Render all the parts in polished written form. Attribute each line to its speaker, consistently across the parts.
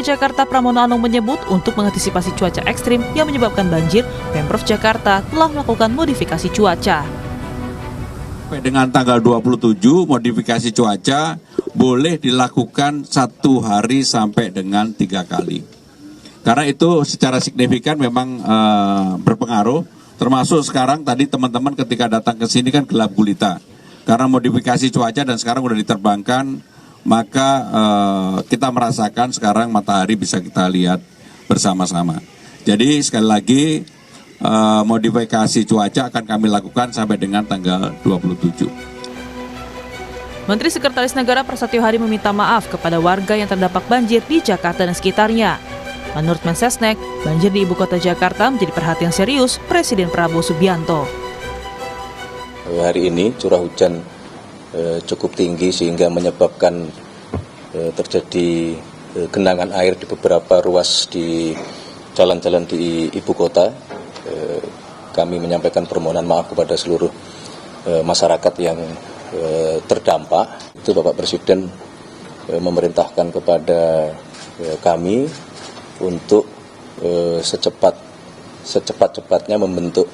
Speaker 1: Jakarta Pramono Anung menyebut untuk mengantisipasi cuaca ekstrim yang menyebabkan banjir, Pemprov Jakarta telah melakukan modifikasi cuaca.
Speaker 2: Dengan tanggal 27, modifikasi cuaca boleh dilakukan 1 hari sampai dengan 3 kali. Karena itu secara signifikan memang berpengaruh, termasuk sekarang tadi teman-teman ketika datang ke sini kan gelap gulita. Karena modifikasi cuaca dan sekarang udah diterbangkan, maka kita merasakan sekarang matahari bisa kita lihat bersama-sama. Jadi sekali lagi modifikasi cuaca akan kami lakukan sampai dengan tanggal 27.
Speaker 1: Menteri Sekretaris Negara Prasetyo Hadi meminta maaf kepada warga yang terdampak banjir di Jakarta dan sekitarnya. Menurut Mensesnek, banjir di ibu kota Jakarta menjadi perhatian serius Presiden Prabowo Subianto.
Speaker 3: Hari ini curah hujan cukup tinggi sehingga menyebabkan terjadi genangan air di beberapa ruas di jalan-jalan di ibu kota. Kami menyampaikan permohonan maaf kepada seluruh masyarakat yang terdampak. Itu Bapak Presiden memerintahkan kepada kami untuk secepat-cepatnya membentuk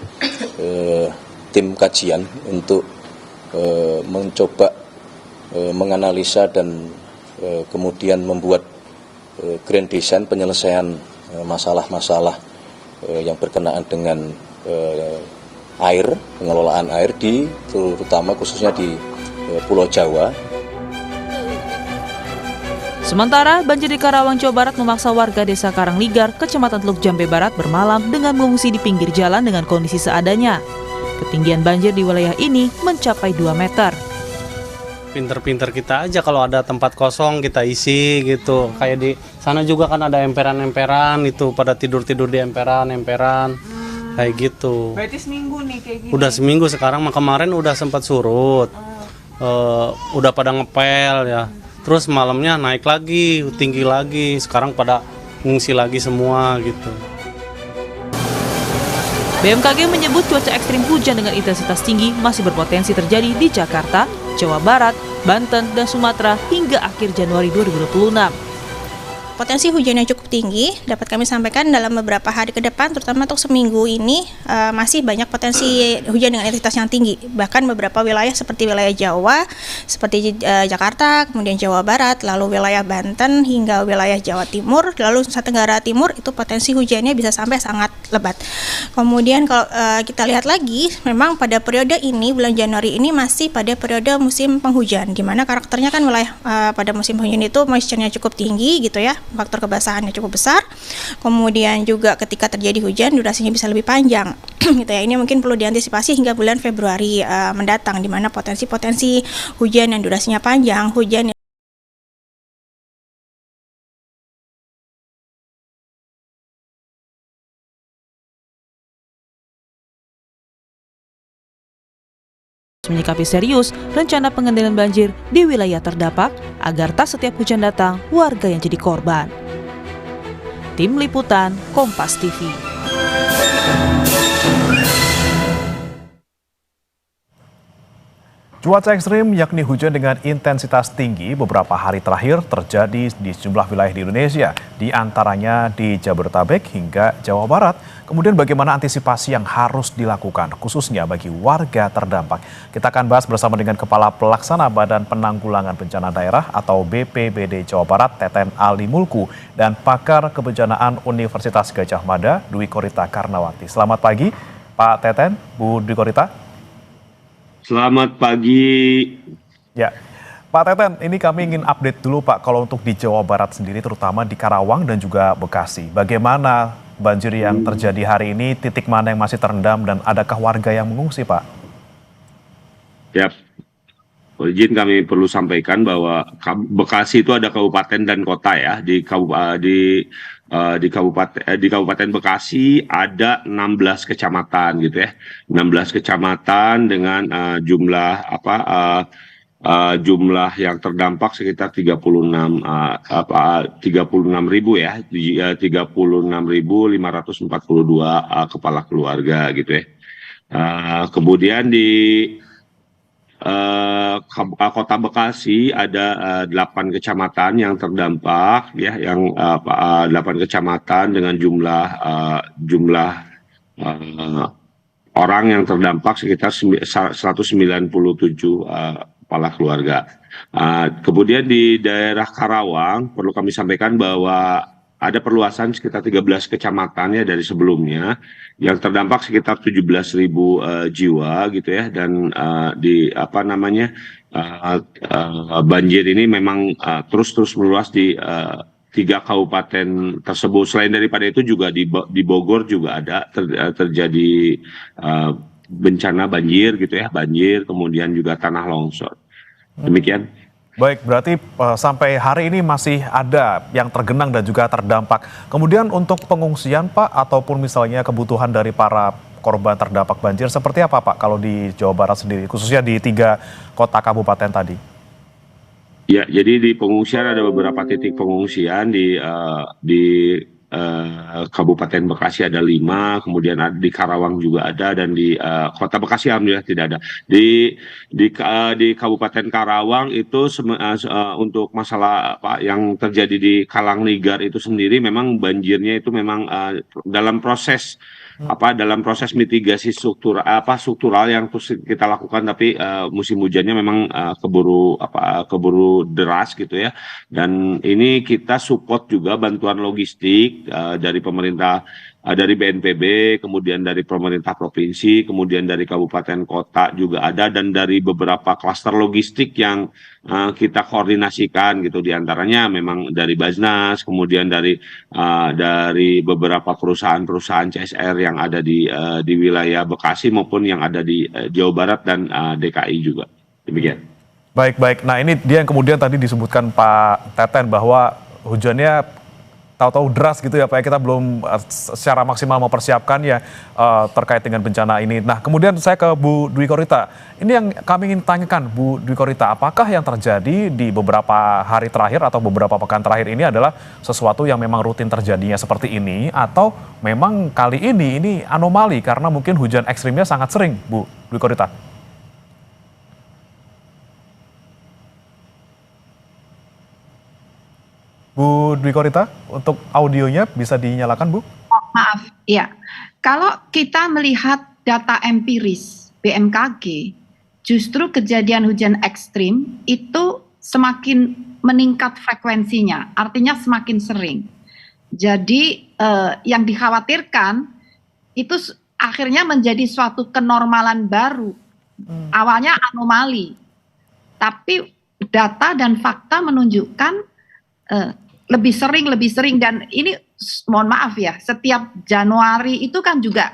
Speaker 3: tim kajian untuk mencoba menganalisa dan kemudian membuat grand design penyelesaian masalah-masalah yang berkenaan dengan air, pengelolaan air terutama khususnya di Pulau Jawa.
Speaker 1: Sementara banjir di Karawang, Jawa Barat memaksa warga desa Karangligar, Kecamatan Teluk Jambe Barat bermalam dengan mengungsi di pinggir jalan dengan kondisi seadanya. Ketinggian banjir di wilayah ini mencapai 2 meter.
Speaker 4: Pinter-pinter kita aja kalau ada tempat kosong kita isi gitu. Kayak di sana juga kan ada emperan-emperan itu, pada tidur-tidur di emperan-emperan kayak gitu.
Speaker 1: Berarti seminggu nih kayak gini?
Speaker 4: Udah seminggu sekarang, kemarin udah sempat surut. Udah pada ngepel ya. Terus malamnya naik lagi, tinggi lagi. Sekarang pada ngungsi lagi semua gitu.
Speaker 1: BMKG menyebut cuaca ekstrim hujan dengan intensitas tinggi masih berpotensi terjadi di Jakarta, Jawa Barat, Banten, dan Sumatera hingga akhir Januari 2026.
Speaker 5: Potensi hujan yang cukup tinggi dapat kami sampaikan dalam beberapa hari ke depan, terutama untuk seminggu ini masih banyak potensi hujan dengan intensitas yang tinggi. Bahkan beberapa wilayah seperti wilayah Jawa, seperti Jakarta, kemudian Jawa Barat, lalu wilayah Banten hingga wilayah Jawa Timur, lalu Nusa Tenggara Timur itu potensi hujannya bisa sampai sangat lebat. Kemudian kalau kita lihat lagi, memang pada periode ini bulan Januari ini masih pada periode musim penghujan, di mana karakternya kan wilayah pada musim penghujan itu moisture-nya cukup tinggi gitu ya. Faktor kebasahannya cukup besar, kemudian juga ketika terjadi hujan durasinya bisa lebih panjang gitu ya. Ini mungkin perlu diantisipasi hingga bulan Februari mendatang, di mana potensi-potensi hujan yang durasinya panjang, hujan
Speaker 1: menyikapi serius rencana pengendalian banjir di wilayah terdampak agar tak setiap hujan datang warga yang jadi korban. Tim Liputan Kompas TV.
Speaker 6: Cuaca ekstrim yakni hujan dengan intensitas tinggi beberapa hari terakhir terjadi di sejumlah wilayah di Indonesia, di antaranya di Jabodetabek hingga Jawa Barat. Kemudian bagaimana antisipasi yang harus dilakukan khususnya bagi warga terdampak? Kita akan bahas bersama dengan Kepala Pelaksana Badan Penanggulangan Bencana Daerah atau BPBD Jawa Barat, Teten Ali Mulku, dan pakar kebencanaan Universitas Gadjah Mada, Dwi Korita Karnawati. Selamat pagi Pak Teten, Bu Dwi Korita.
Speaker 7: Selamat pagi.
Speaker 6: Ya, Pak Teten, ini kami ingin update dulu Pak, kalau untuk di Jawa Barat sendiri terutama di Karawang dan juga Bekasi. Bagaimana banjir yang terjadi hari ini, titik mana yang masih terendam dan adakah warga yang mengungsi Pak?
Speaker 7: Ya, izin kami perlu sampaikan bahwa Bekasi itu ada kabupaten dan kota ya. Di Kabupaten Bekasi ada 16 kecamatan gitu ya. 16 kecamatan dengan jumlah yang terdampak sekitar 36 ribu ya, 36.542 kepala keluarga gitu ya. Kemudian di Kota Bekasi ada 8 kecamatan yang terdampak, ya, yang 8 kecamatan dengan jumlah orang yang terdampak sekitar 197 kepala keluarga. Kemudian di daerah Karawang perlu kami sampaikan bahwa ada perluasan sekitar 13 kecamatan ya dari sebelumnya yang terdampak sekitar 17.000 jiwa gitu ya, dan banjir ini memang terus meluas di 3 kabupaten tersebut. Selain daripada itu juga di Bogor juga ada terjadi bencana banjir gitu ya, banjir kemudian juga tanah longsor. Demikian.
Speaker 6: Baik, berarti sampai hari ini masih ada yang tergenang dan juga terdampak. Kemudian untuk pengungsian Pak, ataupun misalnya kebutuhan dari para korban terdampak banjir, seperti apa Pak kalau di Jawa Barat sendiri, khususnya di 3 kota kabupaten tadi?
Speaker 7: Ya, jadi di pengungsian ada beberapa titik pengungsian di Kabupaten Bekasi ada 5, kemudian di Karawang juga ada, dan di Kota Bekasi alhamdulillah tidak ada. Di Kabupaten Karawang itu untuk masalah yang terjadi di Kalangnigar itu sendiri, memang banjirnya itu memang dalam proses mitigasi struktural yang terus kita lakukan, tapi musim hujannya memang keburu deras gitu ya. Dan ini kita support juga bantuan logistik dari pemerintah, dari BNPB, kemudian dari pemerintah provinsi, kemudian dari kabupaten kota juga ada, dan dari beberapa klaster logistik yang kita koordinasikan gitu, diantaranya memang dari Basnas, kemudian dari beberapa perusahaan CSR yang ada di wilayah Bekasi maupun yang ada di Jawa Barat dan DKI juga. Demikian.
Speaker 6: Baik. Nah ini dia yang kemudian tadi disebutkan Pak Teten bahwa hujannya tahu-tahu deras gitu ya Pak, kita belum secara maksimal mempersiapkannya terkait dengan bencana ini. Nah kemudian saya ke Bu Dwi Korita, ini yang kami ingin tanyakan Bu Dwi Korita, apakah yang terjadi di beberapa hari terakhir atau beberapa pekan terakhir ini adalah sesuatu yang memang rutin terjadinya seperti ini, atau memang kali ini anomali karena mungkin hujan ekstrimnya sangat sering, Bu Dwi Korita? Bu Dwi Korita, untuk audionya bisa dinyalakan, Bu?
Speaker 8: Oh, maaf, ya. Kalau kita melihat data empiris BMKG, justru kejadian hujan ekstrim itu semakin meningkat frekuensinya, artinya semakin sering. Jadi yang dikhawatirkan itu akhirnya menjadi suatu kenormalan baru. Awalnya anomali, tapi data dan fakta menunjukkan lebih sering, dan ini mohon maaf ya, setiap Januari itu kan juga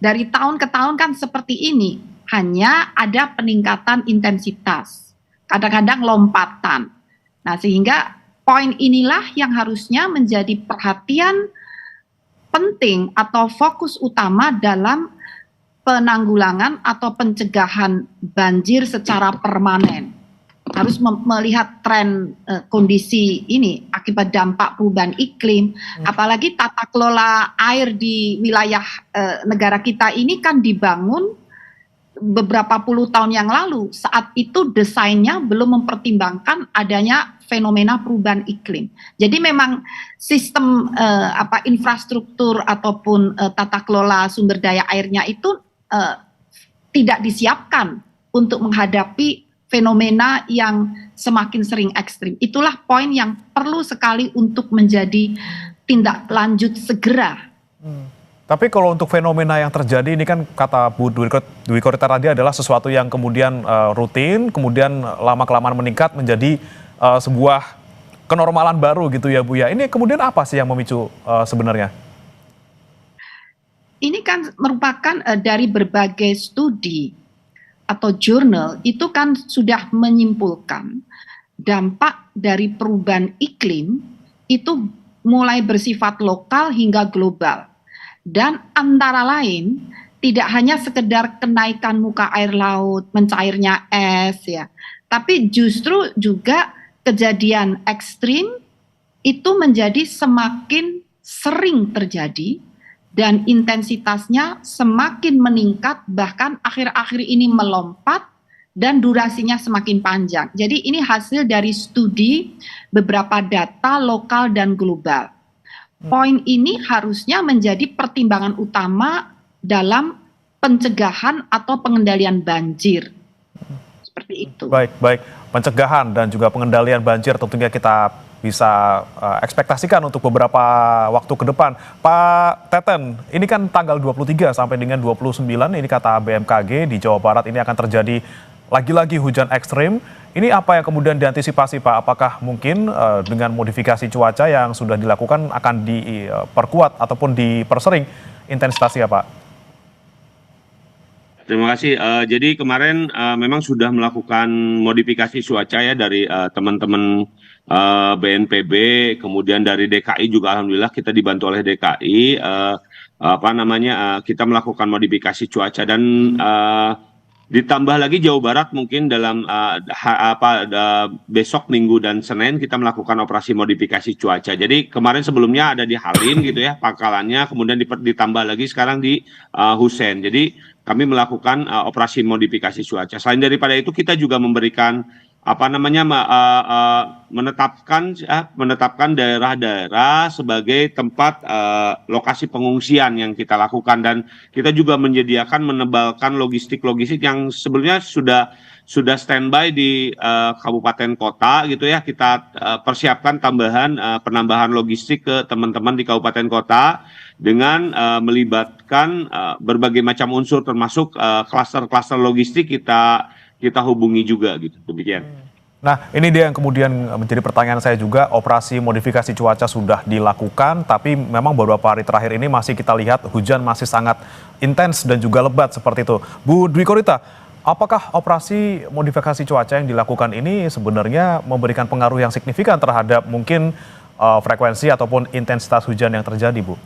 Speaker 8: dari tahun ke tahun kan seperti ini, hanya ada peningkatan intensitas, kadang-kadang lompatan. Nah sehingga poin inilah yang harusnya menjadi perhatian penting atau fokus utama dalam penanggulangan atau pencegahan banjir secara permanen. Harus melihat tren kondisi ini akibat dampak perubahan iklim, apalagi tata kelola air di wilayah negara kita ini kan dibangun beberapa puluh tahun yang lalu. Saat itu desainnya belum mempertimbangkan adanya fenomena perubahan iklim. Jadi memang sistem infrastruktur ataupun tata kelola sumber daya airnya itu tidak disiapkan untuk menghadapi fenomena yang semakin sering ekstrim. Itulah poin yang perlu sekali untuk menjadi tindak lanjut segera.
Speaker 6: Tapi kalau untuk fenomena yang terjadi ini kan kata Bu Dwi Korita tadi adalah sesuatu yang kemudian rutin, kemudian lama-kelamaan meningkat menjadi sebuah kenormalan baru gitu ya Bu ya. Ini kemudian apa sih yang memicu sebenarnya?
Speaker 8: Ini kan merupakan dari berbagai studi atau jurnal itu kan sudah menyimpulkan dampak dari perubahan iklim itu mulai bersifat lokal hingga global, dan antara lain tidak hanya sekedar kenaikan muka air laut, mencairnya es ya, tapi justru juga kejadian ekstrim itu menjadi semakin sering terjadi dan intensitasnya semakin meningkat, bahkan akhir-akhir ini melompat dan durasinya semakin panjang. Jadi ini hasil dari studi beberapa data lokal dan global. Poin ini harusnya menjadi pertimbangan utama dalam pencegahan atau pengendalian banjir. Seperti itu.
Speaker 6: Baik. Pencegahan dan juga pengendalian banjir tentunya kita bisa ekspektasikan untuk beberapa waktu ke depan. Pak Teten, ini kan tanggal 23 sampai dengan 29, ini kata BMKG di Jawa Barat ini akan terjadi lagi-lagi hujan ekstrim. Ini apa yang kemudian diantisipasi, Pak? Apakah mungkin dengan modifikasi cuaca yang sudah dilakukan akan diperkuat ataupun dipersering intensitasnya, Pak?
Speaker 7: Terima kasih. Jadi kemarin memang sudah melakukan modifikasi cuaca ya dari teman-teman BNPB, kemudian dari DKI juga alhamdulillah kita dibantu oleh DKI. Kita melakukan modifikasi cuaca dan ditambah lagi Jawa Barat mungkin dalam besok Minggu dan Senin kita melakukan operasi modifikasi cuaca. Jadi kemarin sebelumnya ada di Halim gitu ya pangkalannya, kemudian ditambah lagi sekarang di Husein. Jadi kami melakukan operasi modifikasi cuaca. Selain daripada itu kita juga memberikan menetapkan daerah-daerah sebagai tempat lokasi pengungsian yang kita lakukan, dan kita juga menyediakan menebalkan logistik yang sebenarnya sudah standby di kabupaten kota gitu ya. Kita persiapkan penambahan logistik ke teman-teman di kabupaten kota dengan melibatkan berbagai macam unsur termasuk klaster-klaster logistik kita hubungi juga gitu, demikian.
Speaker 6: Nah, ini dia yang kemudian menjadi pertanyaan saya juga. Operasi modifikasi cuaca sudah dilakukan, tapi memang beberapa hari terakhir ini masih kita lihat hujan masih sangat intens dan juga lebat seperti itu. Bu Dwi Korita, apakah operasi modifikasi cuaca yang dilakukan ini sebenarnya memberikan pengaruh yang signifikan terhadap mungkin frekuensi ataupun intensitas hujan yang terjadi, Bu?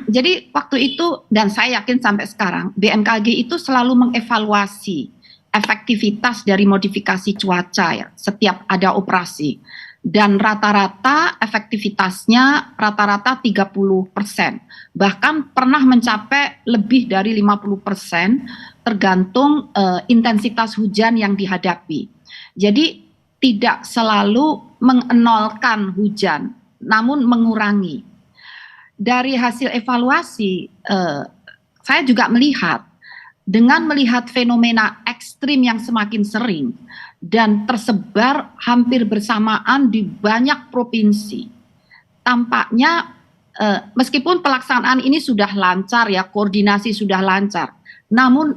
Speaker 8: Jadi waktu itu, dan saya yakin sampai sekarang, BMKG itu selalu mengevaluasi efektivitas dari modifikasi cuaca ya, setiap ada operasi. Dan rata-rata efektivitasnya rata-rata 30%. Bahkan pernah mencapai lebih dari 50% tergantung intensitas hujan yang dihadapi. Jadi tidak selalu mengenolkan hujan, namun mengurangi. Dari hasil evaluasi, saya juga melihat fenomena ekstrim yang semakin sering dan tersebar hampir bersamaan di banyak provinsi. Tampaknya meskipun pelaksanaan ini sudah lancar ya, koordinasi sudah lancar, namun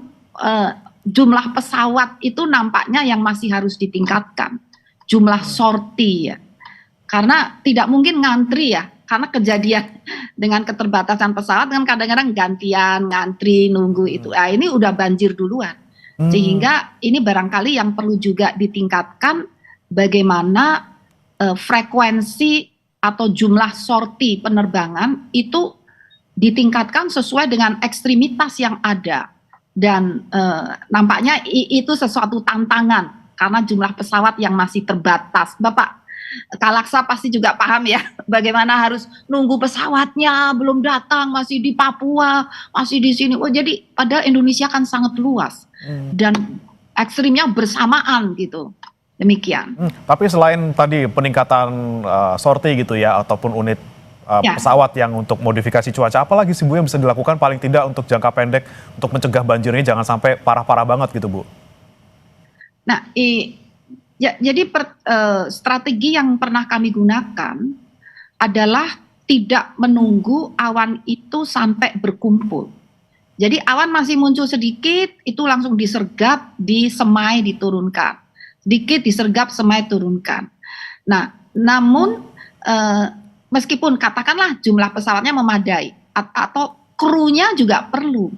Speaker 8: jumlah pesawat itu nampaknya yang masih harus ditingkatkan. Jumlah sorti ya, karena tidak mungkin ngantri ya. Karena kejadian dengan keterbatasan pesawat kan kadang-kadang gantian, ngantri, nunggu itu. Nah, ini udah banjir duluan. Sehingga ini barangkali yang perlu juga ditingkatkan bagaimana frekuensi atau jumlah sorti penerbangan itu ditingkatkan sesuai dengan ekstremitas yang ada. Dan nampaknya itu sesuatu tantangan karena jumlah pesawat yang masih terbatas. Bapak Kalaksa pasti juga paham ya bagaimana harus nunggu pesawatnya belum datang, masih di Papua, masih di sini. Oh, jadi padahal Indonesia kan sangat luas dan ekstrimnya bersamaan gitu. Demikian.
Speaker 6: Tapi selain tadi peningkatan sorti gitu ya ataupun unit pesawat yang untuk modifikasi cuaca, apalagi sih Bu yang bisa dilakukan paling tidak untuk jangka pendek untuk mencegah banjir ini jangan sampai parah-parah banget gitu, Bu?
Speaker 8: Nah, jadi strategi yang pernah kami gunakan adalah tidak menunggu awan itu sampai berkumpul. Jadi awan masih muncul sedikit, itu langsung disergap, disemai, diturunkan. Sedikit disergap, semai, turunkan. Nah, namun meskipun katakanlah jumlah pesawatnya memadai, atau krunya juga perlu.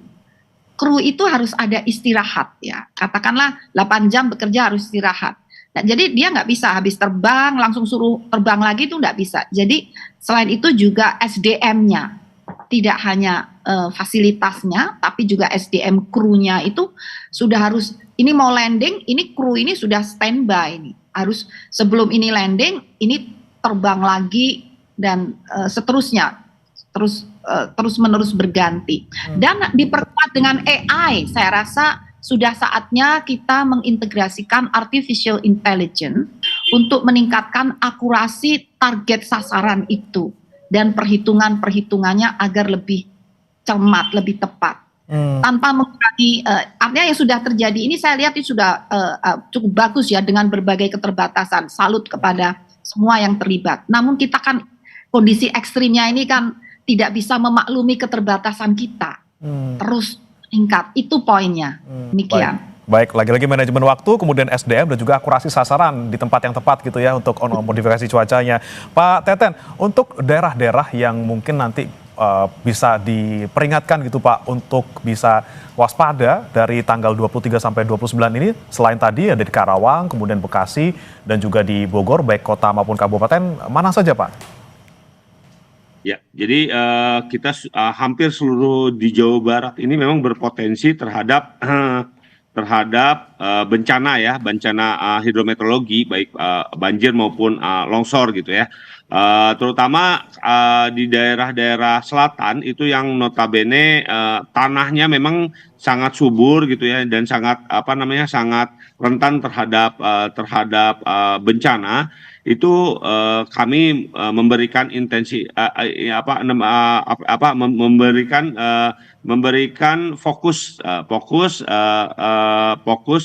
Speaker 8: Kru itu harus ada istirahat ya. Katakanlah 8 jam bekerja harus istirahat. Nah, jadi dia nggak bisa habis terbang langsung suruh terbang lagi, itu nggak bisa. Jadi selain itu juga SDM-nya, tidak hanya fasilitasnya, tapi juga SDM krunya itu sudah harus, ini mau landing, ini kru ini sudah standby, ini harus sebelum ini landing, ini terbang lagi dan seterusnya, terus terus-menerus berganti. Dan diperkuat dengan AI, saya rasa sudah saatnya kita mengintegrasikan artificial intelligence untuk meningkatkan akurasi target sasaran itu dan perhitungannya agar lebih cermat, lebih tepat. Tanpa mengurangi, artinya yang sudah terjadi ini saya lihat itu sudah cukup bagus ya dengan berbagai keterbatasan. Salut kepada semua yang terlibat. Namun kita kan kondisi ekstrimnya ini kan tidak bisa memaklumi keterbatasan kita. Terus meningkat, itu poinnya. Demikian.
Speaker 6: Baik, lagi-lagi manajemen waktu, kemudian SDM dan juga akurasi sasaran di tempat yang tepat gitu ya untuk modifikasi cuacanya. Pak Teten, untuk daerah-daerah yang mungkin nanti bisa diperingatkan gitu Pak untuk bisa waspada dari tanggal 23 sampai 29 ini, selain tadi ada di Karawang, kemudian Bekasi dan juga di Bogor, baik kota maupun kabupaten, mana saja Pak?
Speaker 7: Ya, jadi kita hampir seluruh di Jawa Barat ini memang berpotensi terhadap bencana ya, bencana hidrometeorologi baik banjir maupun longsor gitu ya. Terutama di daerah-daerah selatan itu yang notabene tanahnya memang sangat subur gitu ya dan sangat sangat rentan terhadap bencana. Itu kami memberikan memberikan fokus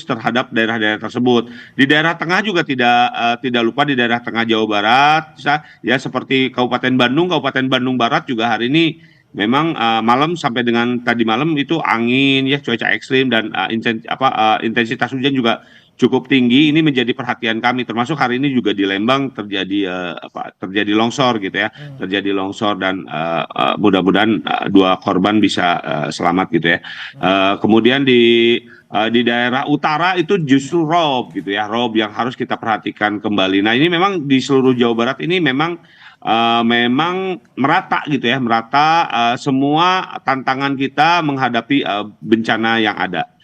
Speaker 7: terhadap daerah-daerah tersebut. Di daerah tengah juga tidak lupa di daerah tengah Jawa Barat, ya seperti Kabupaten Bandung Barat juga hari ini memang malam sampai dengan tadi malam itu angin ya, cuaca ekstrim dan intensitas hujan juga cukup tinggi. Ini menjadi perhatian kami, termasuk hari ini juga di Lembang terjadi longsor gitu ya, terjadi longsor dan mudah-mudahan 2 korban bisa selamat gitu ya. Kemudian di daerah utara itu justru rob gitu ya, rob yang harus kita perhatikan kembali. Nah ini memang di seluruh Jawa Barat ini memang merata gitu ya, semua tantangan kita menghadapi bencana yang ada.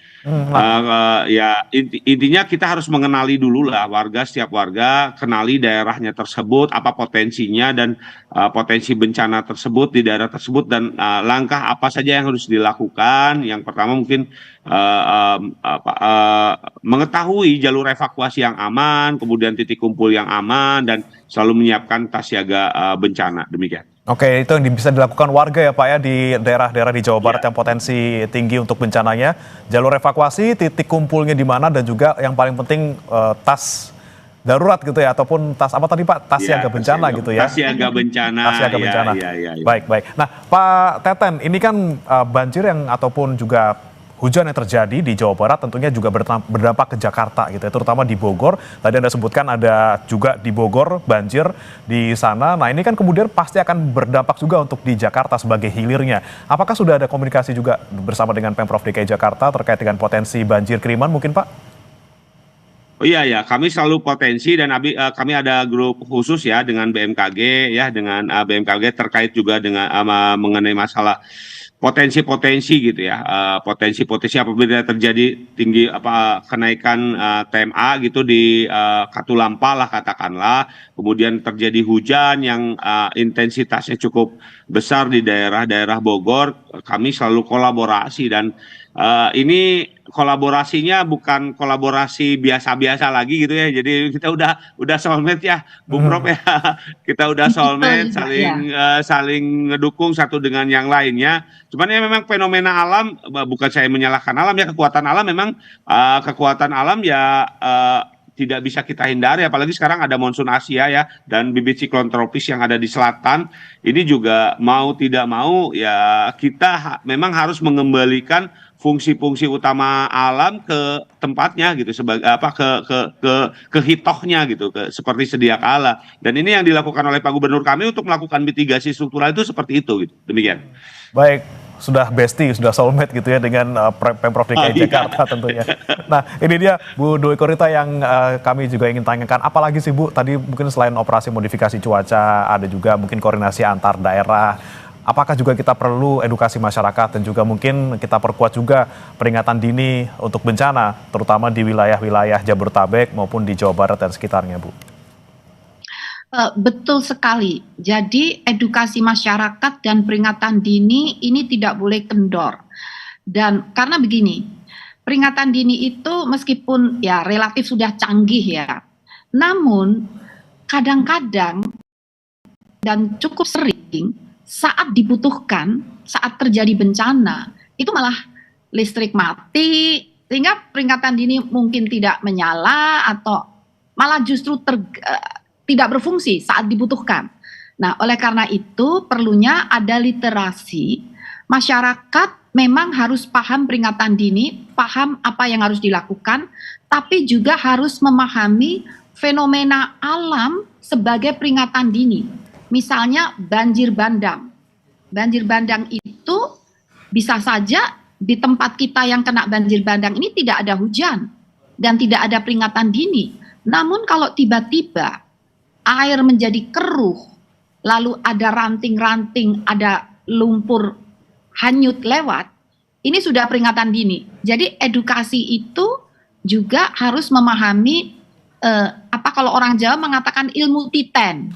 Speaker 7: Ya intinya kita harus mengenali dulu lah setiap warga kenali daerahnya tersebut, apa potensinya dan potensi bencana tersebut di daerah tersebut dan langkah apa saja yang harus dilakukan. Yang pertama mungkin mengetahui jalur evakuasi yang aman, kemudian titik kumpul yang aman dan selalu menyiapkan tas siaga bencana. Demikian.
Speaker 6: Oke, itu yang bisa dilakukan warga ya Pak ya di daerah-daerah di Jawa Barat yang potensi tinggi untuk bencananya. Jalur evakuasi, titik kumpulnya di mana dan juga yang paling penting tas darurat gitu ya, ataupun tas apa tadi Pak? Tas siaga bencana gitu ya.
Speaker 7: Tas siaga bencana.
Speaker 6: Tas siaga bencana. Baik. Nah Pak Teten, ini kan banjir yang ataupun juga hujan yang terjadi di Jawa Barat tentunya juga berdampak ke Jakarta gitu ya, terutama di Bogor. Tadi Anda sebutkan ada juga di Bogor banjir di sana. Nah ini kan kemudian pasti akan berdampak juga untuk di Jakarta sebagai hilirnya. Apakah sudah ada komunikasi juga bersama dengan Pemprov DKI Jakarta terkait dengan potensi banjir kiriman mungkin Pak?
Speaker 7: Oh iya, kami selalu potensi dan kami ada grup khusus ya dengan BMKG ya, dengan BMKG terkait juga dengan mengenai masalah potensi-potensi gitu ya, potensi-potensi apabila terjadi tinggi kenaikan TMA gitu di Katulampa lah katakanlah, kemudian terjadi hujan yang intensitasnya cukup besar di daerah-daerah Bogor, kami selalu kolaborasi dan ini kolaborasinya bukan kolaborasi biasa-biasa lagi gitu ya. Jadi kita udah soulmate ya, Bung Rob ya. Kita udah soulmate, saling ngedukung satu dengan yang lainnya. Cuman ya memang fenomena alam, bukan saya menyalahkan alam ya, kekuatan alam memang tidak bisa kita hindari, apalagi sekarang ada monsun Asia ya dan bibit siklon tropis yang ada di selatan. Ini juga mau tidak mau ya kita memang harus mengembalikan fungsi-fungsi utama alam ke tempatnya gitu, sebagai ke hitohnya gitu, seperti sedia kala. Dan ini yang dilakukan oleh Pak Gubernur kami untuk melakukan mitigasi struktural itu seperti itu gitu. Demikian.
Speaker 6: Baik, sudah bestie, sudah soulmate gitu ya dengan Pemprov DKI Jakarta tentunya. Nah ini dia Bu Dwi Korita yang kami juga ingin tanyakan, apalagi sih Bu, tadi mungkin selain operasi modifikasi cuaca ada juga mungkin koordinasi antar daerah. Apakah juga kita perlu edukasi masyarakat dan juga mungkin kita perkuat juga peringatan dini untuk bencana, terutama di wilayah-wilayah Jabodetabek maupun di Jawa Barat dan sekitarnya, Bu?
Speaker 8: Betul sekali. Jadi edukasi masyarakat dan peringatan dini ini tidak boleh kendor. Dan karena begini, peringatan dini itu meskipun ya relatif sudah canggih ya, namun kadang-kadang dan cukup sering saat dibutuhkan, saat terjadi bencana, itu malah listrik mati, sehingga peringatan dini mungkin tidak menyala atau malah justru tidak berfungsi saat dibutuhkan. Nah, oleh karena itu perlunya ada literasi. Masyarakat memang harus paham peringatan dini, paham apa yang harus dilakukan, tapi juga harus memahami fenomena alam sebagai peringatan dini. Misalnya banjir bandang. Banjir bandang itu bisa saja di tempat kita yang kena banjir bandang ini tidak ada hujan dan tidak ada peringatan dini. Namun kalau tiba-tiba air menjadi keruh, lalu ada ranting-ranting, ada lumpur hanyut lewat, ini sudah peringatan dini. Jadi edukasi itu juga harus memahami kalau orang Jawa mengatakan ilmu titen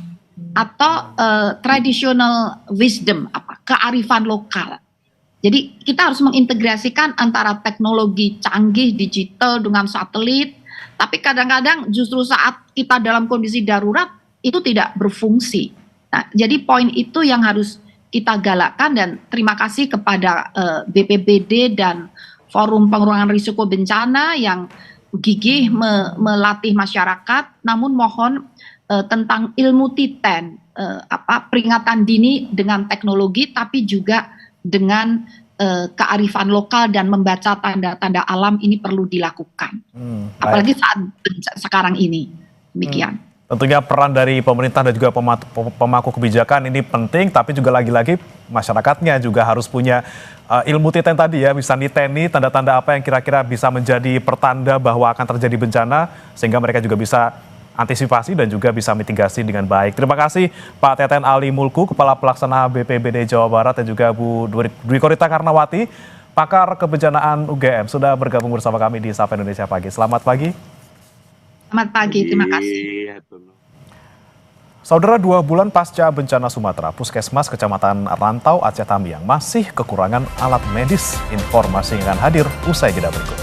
Speaker 8: atau traditional wisdom, kearifan lokal. Jadi kita harus mengintegrasikan antara teknologi canggih digital dengan satelit, tapi kadang-kadang justru saat kita dalam kondisi darurat itu tidak berfungsi. Nah, jadi poin itu yang harus kita galakkan dan terima kasih kepada BPBD dan Forum Pengurangan Risiko Bencana yang gigih melatih masyarakat, namun mohon tentang ilmu titen, peringatan dini dengan teknologi tapi juga dengan kearifan lokal dan membaca tanda-tanda alam ini perlu dilakukan. Apalagi saat sekarang ini. Demikian.
Speaker 6: Tentunya peran dari pemerintah dan juga pemangku kebijakan ini penting, tapi juga lagi-lagi masyarakatnya juga harus punya ilmu titen tadi ya, bisa niteni tanda-tanda apa yang kira-kira bisa menjadi pertanda bahwa akan terjadi bencana, sehingga mereka juga bisa antisipasi dan juga bisa mitigasi dengan baik. Terima kasih Pak Teten Ali Mulku, Kepala Pelaksana BPBD Jawa Barat, dan juga Bu Dwi Korita Karnawati, pakar kebencanaan UGM, sudah bergabung bersama kami di Sapa Indonesia Pagi. Selamat pagi.
Speaker 8: Selamat pagi, terima kasih.
Speaker 6: Saudara, 2 bulan pasca bencana Sumatera, Puskesmas Kecamatan Rantau Aceh Tamiang masih kekurangan alat medis. Informasi yang akan hadir usai jeda berikut.